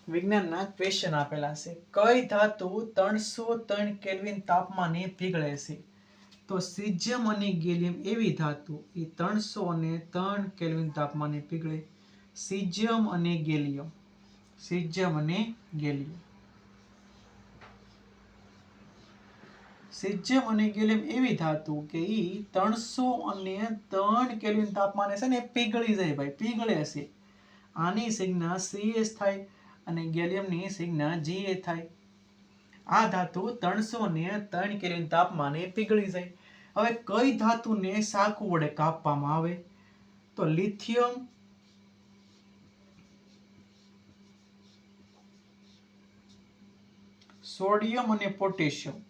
વિજ્ઞાનના ક્વેશ્ચન આપેલા છે. કઈ ધાતુ 303 કેલ્વિન તાપમાને પીગળે છે? તો સીઝિયમ અને ગેલિયમ એવી ધાતુ એ 303 કેલ્વિન તાપમાને પીગળે. સીઝિયમ અને ગેલિયમ. સીઝિયમ અને ગેલિયમ. સીઝિયમ અને ગેલિયમ એવી ધાતુ કે ઈ 303 કેલ્વિન તાપમાને છે ને પીગળી જાય ભાઈ, પીગળે છે. આની સંજ્ઞા CS થાય અને ગેલિયમની સંજ્ઞા Ga થાય. આ ધાતુ 303 કેલ્વિન તાપમાને પીગળી જાય. હવે કઈ ધાતુને સાકુ વડે કાપવામાં આવે? તો લિથિયમ, સોડિયમ અને પોટેશિયમ.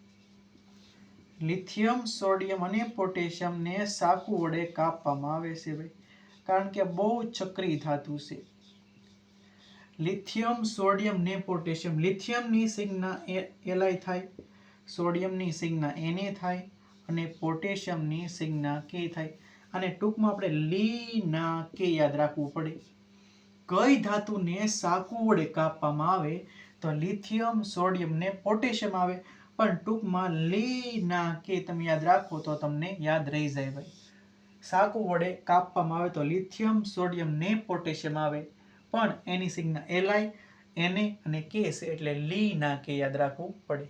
લિથિયમ, સોડિયમ અને પોટેશિયમને સાકુ વડે કાપવામાં આવે છે ભાઈ, કારણ કે બહુ ચક્રી ધાતુ છે. લિથિયમ, સોડિયમ ને પોટેશિયમ. લિથિયમની સંજ્ઞા Li થાય, સોડિયમની સંજ્ઞા Na થાય અને પોટેશિયમની સંજ્ઞા K થાય. અને ટૂંકમાં આપણે લી ના કે યાદ રાખવું પડે. કઈ ધાતુને સાકુ વડે કાપવામાં આવે? તો લિથિયમ, સોડિયમ ને પોટેશિયમ આવે. પણ ટૂંકમાં લી ના કે તમે યાદ રાખો તો તમને યાદ રહી જાય ભાઈ. સાકુ વડે કાપવામાં આવે તો લિથિયમ, સોડિયમ ને પોટેશિયમ આવે. પણ એની સંજ્ઞા Li, Na અને K છે એટલે લી ના કે યાદ રાખવું પડે.